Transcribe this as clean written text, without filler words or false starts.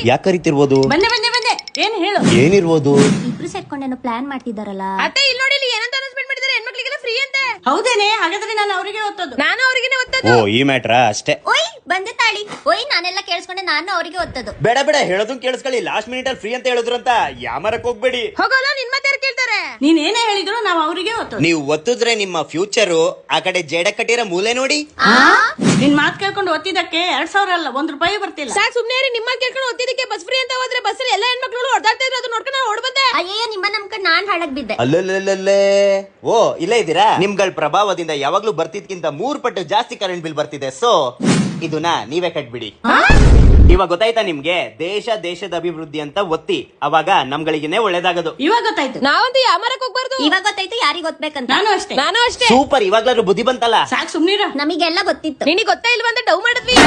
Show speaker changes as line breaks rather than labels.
ಯಾಕೆ ಕರಿತಿರ್ಬೋದು?
ಬಂದೆ ಬಂದೆ ಬಂದೆ. ಏನ್ ಹೇಳು?
ಏನಿರ್ಬೋದು?
ಇಬ್ರು ಸೇರ್ಕೊಂಡೇನೋ ಪ್ಲಾನ್ ಮಾಡ್ತಿದಾರಲ್ಲ.
ಅತ್ತೆ ಇಲ್ಲಿ ನೋಡಿ, ಇಲ್ಲಿ ಏನಂತ ಅನೌನ್ಸ್ಮೆಂಟ್ ಮಾಡಿದ್ದಾರೆ, ಹೆಣ್ಮಕ್ಳಿಗೆಲ್ಲ ಫ್ರೀ ಅಂತೆ.
ಹೌದೇನೆ? ಹಾಗಾದ್ರೆ ನಾನು ಅವರಿಗೆ ಒತ್ತದ್ದು.
ನಾನು ಅವ್ರಿಗೇನೆ ಒತ್ತದ್ದು.
ಓ ಈ ಮ್ಯಾಟ್ರಾ ಅಷ್ಟೇ.
ಓಯ್ ಬಂದೆ ತಾಳಿ. ಓಯ್ ನಾನೆಲ್ಲ ಕೇಳಿಸ್ಕೊಂಡೆ, ನಾನು ಅವರಿಗೆ ಒತ್ತದ್ದು.
ಬೇಡ ಬೇಡ, ಹೇಳೋದನ್ ಕೇಳಿಸ್ಕೊಳ್ಳಿ. ಲಾಸ್ಟ್ ಮಿನಿಟ್ ಅಲ್ಲಿ ಫ್ರೀ ಅಂತ ಹೇಳಿದ್ರಂತ ಯಾಮರಕ್ ಹೋಗ್ಬೇಡಿ.
ಹೋಗೋಲ್ಲ, ನಿನ್ ಮತ್ತೆ ಯಾರು ಕೇಳ್ತಾರೆ?
ನೀನ್ ಏನೇ ಹೇಳಿದ್ರು ನಾವ್ ಅವರಿಗೆ ಒತ್ತದ್ದು.
ನೀವು ಒತ್ತಿದ್ರೆ ನಿಮ್ಮ ಫ್ಯೂಚರು ಆ ಕಡೆ ಜೇಡ ಕಟ್ಟಿರೋ ಮೂಲೆ ನೋಡಿ.
ನಿನ್ ಮಾತ್ ಕೇಳ್ಕೊಂಡು ಒತ್ತಿದಕ್ಕೆ 2000 ಅಲ್ಲ, 1 ರೂಪಾಯಿ ಬರ್ತಿಲ್ಲ.
ಸಾಕ್ ಸುಮ್ನೆ ಇರಿ. ನಿಮ್ಮ ಕೇಳ್ಕೊಂಡು ಒತ್ತಿದಕ್ಕೆ ಬಸ್ ಫ್ರೀ ಅಂತ ಹೋದ್ರೆ ಬಸ್ಸಲ್ಲಿ ಎಲ್ಲ ಹೆಣ್ಮಕ್ಳು ಹೊಡೆದಾಡ್ತಾ ಇದ್ರು, ಅದು ನೋಡ್ಕೊಂಡು ನಾನು ಓಡ್ಬಂದೆ.
ಅಯ್ಯಯ್ಯೋ ನಿಮ್ಮ ನಮ್ಕಂಡ್ ನಾನ್ ಹಾಳಾಗ್ ಬಿದ್ದೆ.
ಅಲ್ಲೇ ಓ ಇಲ್ಲೇ ಇದ್ದೀರಾ? ನಿಮ್ಗಳ ಪ್ರಭಾವದಿಂದ ಯಾವಾಗ್ಲೂ ಬರ್ತಿದ್ಕಿಂತ 3 ಪಟ್ಟು ಜಾಸ್ತಿ ಕರೆಂಟ್ ಬಿಲ್ ಬರ್ತಿದೆ. ಸೊ ಇದನ್ನ ನೀವೇ ಕಟ್ಬಿಡಿ. ಇವಾಗ ಗೊತ್ತಾಯ್ತಾ ನಿಮ್ಗೆ? ದೇಶದ ಅಭಿವೃದ್ಧಿ ಅಂತ ಒತ್ತಿ, ಅವಾಗ ನಮ್ಗಳಿಗೇನೆ ಒಳ್ಳೇದಾಗದು.
ಇವಾಗ ಗೊತ್ತಾಯ್ತು.
ನಾವಂತೂ ಯಾಮರಕ್ ಹೋಗ್ಬಾರ್ದು.
ಇವಾಗ ಗೊತ್ತಾಯ್ತು ಯಾರಿಗ್ ಗೊತ್ತಬೇಕಂತ.
ನಾನು ಅಷ್ಟೇ.
ಸೂಪರ್, ಇವಾಗ್ಲಾದ್ರು ಬುದ್ಧಿ ಬಂತಲ್ಲ.
ಸಾಕ್ ಸುಮ್ನಿರ.
ನಮಗೆಲ್ಲ ಗೊತ್ತಿತ್ತು.
ನಿನಗೆ ಗೊತ್ತಾ ಇಲ್ವಾ ಅಂತ ಡೌ ಮಾಡಿದ್ವಿ.